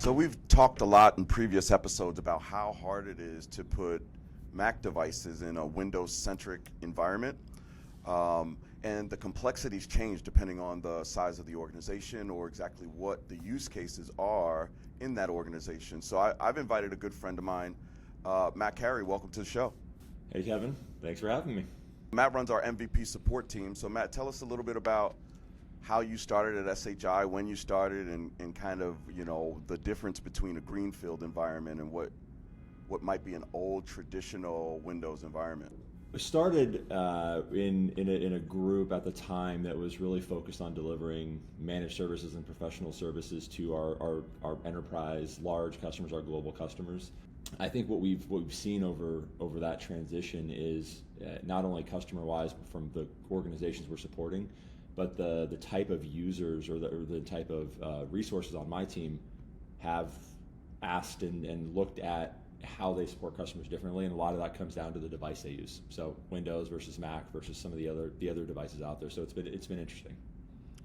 So we've talked a lot in previous episodes about how hard it is to put Mac devices in a Windows-centric environment. And the complexities change depending on the size of the organization or exactly what the use cases are in that organization. So I've invited a good friend of mine, Matt Carey. Welcome to the show. Hey Kevin, thanks for having me. Matt runs our MVP support team. So Matt, tell us a little bit about how you started at SHI, when you started, and kind of, the difference between a greenfield environment and what might be an old traditional Windows environment. I started in a group at the time that was really focused on delivering managed services and professional services to our enterprise, large customers, our global customers. I think what we've seen over that transition is not only customer-wise from the organizations we're supporting, but the type of users or the type of resources on my team have asked and looked at how they support customers differently, and a lot of that comes down to the device they use. So Windows versus Mac versus some of the other devices out there. So it's been interesting.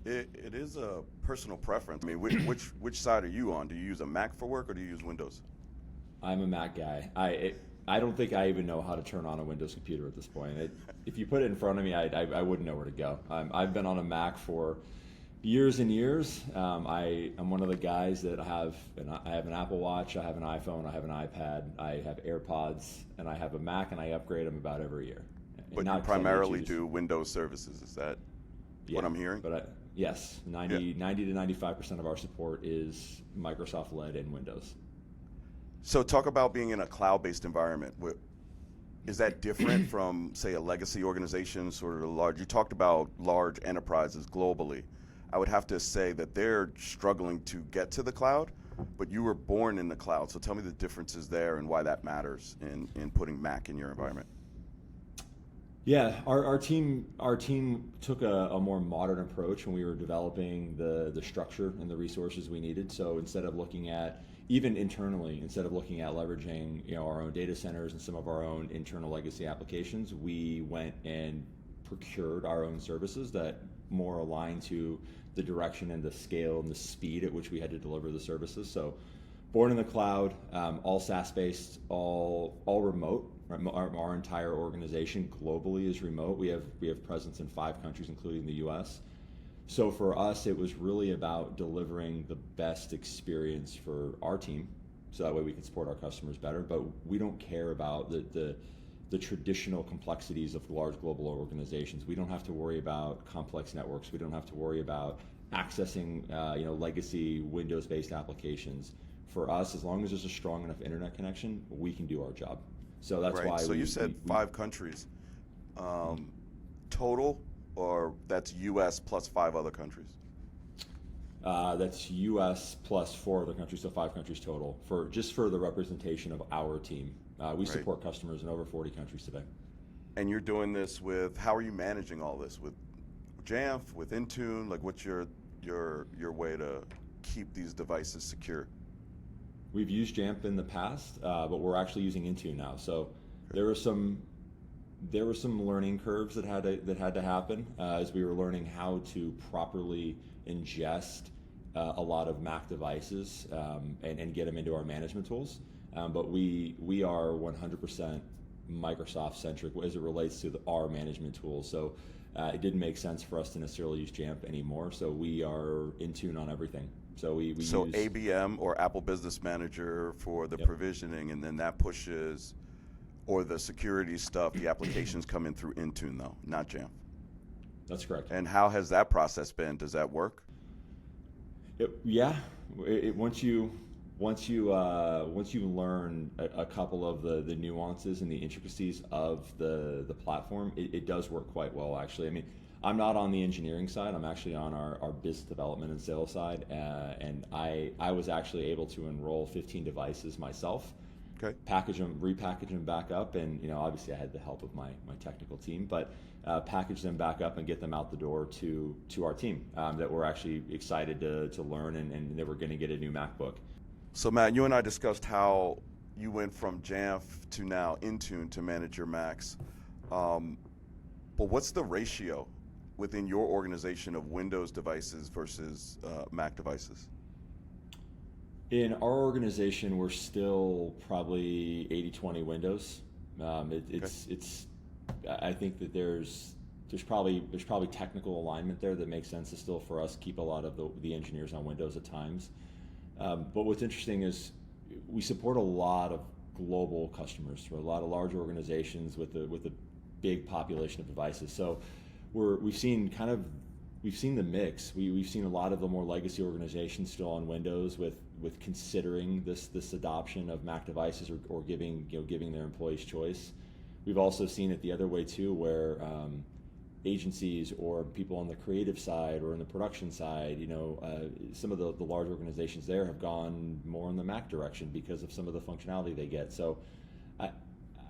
It is a personal preference. I mean, which side are you on? Do you use a Mac for work or do you use Windows? I'm a Mac guy. I don't think I even know how to turn on a Windows computer at this point. If you put it in front of me, I wouldn't know where to go. I've been on a Mac for years and years. I'm one of the guys that I have an Apple Watch, I have an iPhone, I have an iPad, I have AirPods, and I have a Mac, and I upgrade them about every year. But you primarily do Windows services, is that what I'm hearing? But yes, 90 to 95% of our support is Microsoft-led in Windows. So talk about being in a cloud-based environment. Is that different from, say, a legacy organization, sort of large? You talked about large enterprises globally. I would have to say that they're struggling to get to the cloud, but you were born in the cloud. So tell me the differences there and why that matters in putting Mac in your environment. Yeah, our team took a more modern approach when we were developing the structure and the resources we needed. So instead of looking at, even internally, instead of looking at leveraging our own data centers and some of our own internal legacy applications, we went and procured our own services that more aligned to the direction and the scale and the speed at which we had to deliver the services. So born in the cloud, all SaaS-based, all remote. Our entire organization globally is remote. We have presence in 5 countries, including the US. So for us, it was really about delivering the best experience for our team, so that way we can support our customers better. But we don't care about the traditional complexities of large global organizations. We don't have to worry about complex networks. We don't have to worry about accessing legacy Windows-based applications. For us, as long as there's a strong enough internet connection, we can do our job. So that's why. So you said 5 countries total, or that's U.S. plus 5 other countries? That's U.S. plus 4 other countries, so 5 countries total. For the representation of our team. We support customers in over 40 countries today. And you're doing this with, how are you managing all this? With Jamf, with Intune? Like, what's your way to keep these devices secure? We've used Jamf in the past, but we're actually using Intune now. So there were some learning curves that had to happen as we were learning how to properly ingest a lot of Mac devices and get them into our management tools. But we are 100% Microsoft-centric as it relates to our management tools. So it didn't make sense for us to necessarily use Jamf anymore. So we are Intune on everything. So we use ABM, or Apple Business Manager, for the provisioning, and then that pushes, or the security stuff, the applications come in through Intune though, not Jamf. That's correct. And how has that process been? Does that work? Once you learn a couple of the nuances and the intricacies of the platform, it does work quite well, actually. I mean, I'm not on the engineering side. I'm actually on our business development and sales side, and I was actually able to enroll 15 devices myself. Okay. Package them, repackage them back up, and obviously I had the help of my technical team, but package them back up and get them out the door to our team that we're actually excited to learn and that we're going to get a new MacBook. So Matt, you and I discussed how you went from Jamf to now Intune to manage your Macs. But what's the ratio within your organization of Windows devices versus Mac devices? In our organization, we're still probably 80-20 Windows. It's I think that there's probably technical alignment there that makes sense to still for us keep a lot of the engineers on Windows at times. But what's interesting is we support a lot of global customers, a lot of large organizations with a big population of devices. So we've seen the mix. We've seen a lot of the more legacy organizations still on Windows with considering this adoption of Mac devices or giving their employees choice. We've also seen it the other way too, where agencies or people on the creative side or in the production side, some of the large organizations there have gone more in the Mac direction because of some of the functionality they get. So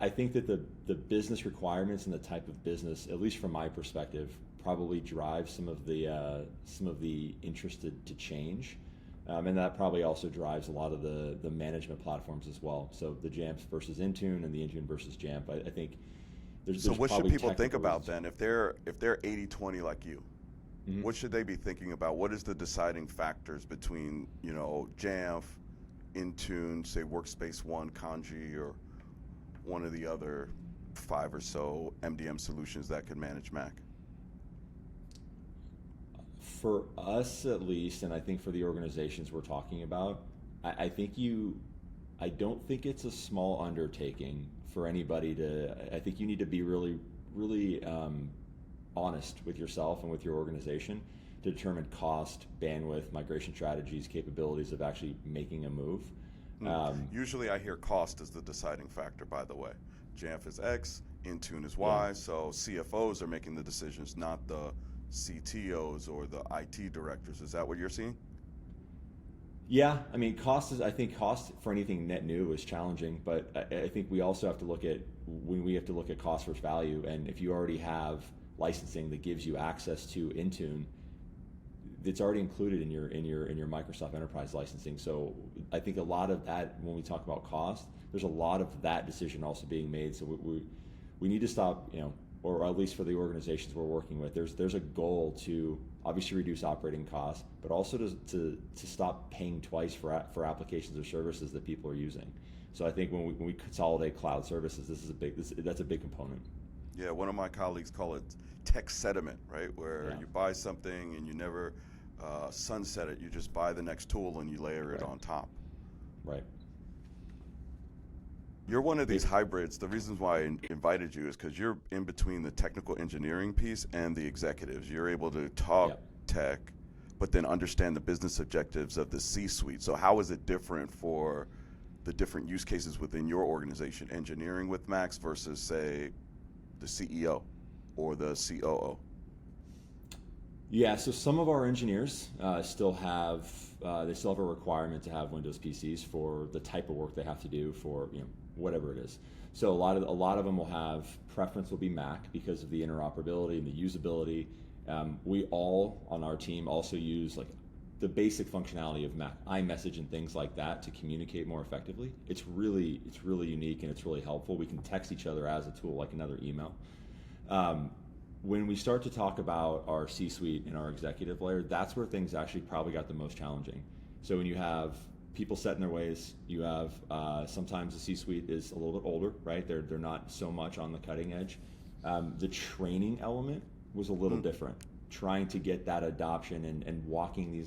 I think that the business requirements and the type of business, at least from my perspective, probably drive some of the interest to change. And that probably also drives a lot of the management platforms as well. So the Jamf versus Intune and the Intune versus Jamf, I think there's So what should probably people think technical about reasons. then if they're 80-20 like you? Mhm. What should they be thinking about? What is the deciding factors between, Jamf, Intune, say Workspace ONE, Kanji, or one of the other 5 or so MDM solutions that can manage Mac? For us at least, and I think for the organizations we're talking about, I don't think it's a small undertaking for anybody I think you need to be really, really honest with yourself and with your organization to determine cost, bandwidth, migration strategies, capabilities of actually making a move. Usually I hear cost is the deciding factor, by the way. Jamf is X, Intune is Y, Yeah. so CFOs are making the decisions, not the CTOs or the IT directors. Is that what you're seeing? Yeah, I mean, I think cost for anything net new is challenging, but I think we also have to look at cost versus value. And if you already have licensing that gives you access to Intune, it's already included in your Microsoft Enterprise licensing. So I think a lot of that, when we talk about cost, there's a lot of that decision also being made. So we need to stop, or at least for the organizations we're working with, there's a goal to obviously reduce operating costs, but also to stop paying twice for applications or services that people are using. So I think when we consolidate cloud services, that's a big component. Yeah, one of my colleagues call it tech sediment, right? Where you buy something and you never sunset it. You just buy the next tool and you layer it on top. Right. You're one of these hybrids. The reasons why I invited you is because you're in between the technical engineering piece and the executives. You're able to talk tech, but then understand the business objectives of the C-suite. So how is it different for the different use cases within your organization? Engineering with Macs versus, say, the CEO or the COO? Yeah, so some of our engineers still have a requirement to have Windows PCs for the type of work they have to do for whatever it is. So a lot of them will have preference will be Mac because of the interoperability and the usability. We all on our team also use like the basic functionality of Mac, iMessage and things like that to communicate more effectively. It's really unique and it's really helpful. We can text each other as a tool like another email. When we start to talk about our C-suite and our executive layer, that's where things actually probably got the most challenging. So when you have people set in their ways, you have sometimes the C-suite is a little bit older, right? They're not so much on the cutting edge. The training element was a little different. Trying to get that adoption and walking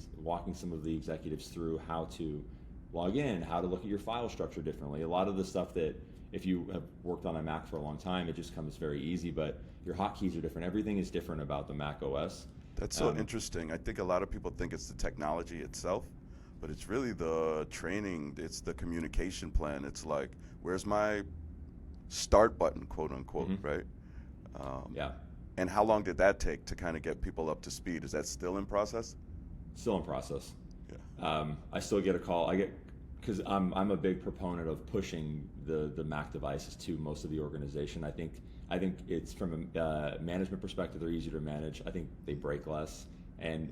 some of the executives through how to log in, how to look at your file structure differently. A lot of the stuff that if you have worked on a Mac for a long time, it just comes very easy, but your hotkeys are different. Everything is different about the Mac OS. That's so interesting. I think a lot of people think it's the technology itself, but it's really the training, it's the communication plan. It's like, where's my start button, quote unquote, right? Yeah. And how long did that take to kind of get people up to speed? Is that still in process? Still in process. Yeah. I still get a call. Because I'm a big proponent of pushing the Mac devices to most of the organization. I think it's from a management perspective, they're easier to manage. I think they break less, and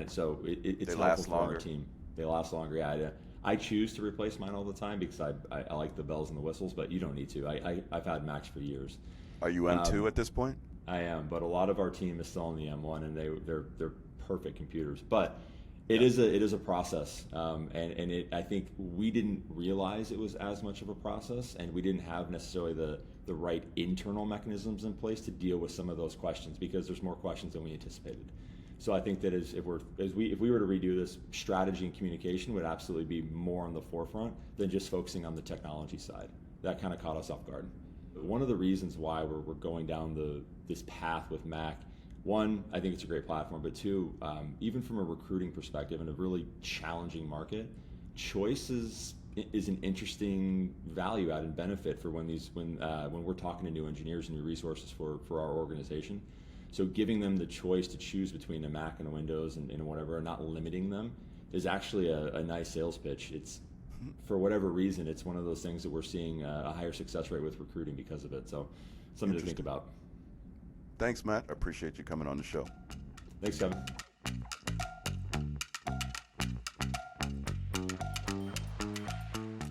so it's helpful for our team. They last longer. Yeah, I choose to replace mine all the time because I like the bells and the whistles, but you don't need to. I've had Macs for years. Are you M2 at this point? I am, but a lot of our team is still on the M1, and they're perfect computers. But It is a process, and I think we didn't realize it was as much of a process, and we didn't have necessarily the right internal mechanisms in place to deal with some of those questions, because there's more questions than we anticipated. So I think that if we were to redo this, strategy and communication would absolutely be more on the forefront than just focusing on the technology side. That kind of caught us off guard. One of the reasons why we're going down this path with Mac, one, I think it's a great platform, but two, even from a recruiting perspective in a really challenging market, choice is an interesting value add and benefit for when we're talking to new engineers and new resources for our organization. So giving them the choice to choose between a Mac and a Windows and whatever, and not limiting them, is actually a nice sales pitch. It's, for whatever reason, it's one of those things that we're seeing a higher success rate with recruiting because of it. So something to think about. Thanks, Matt. I appreciate you coming on the show. Thanks, Kevin.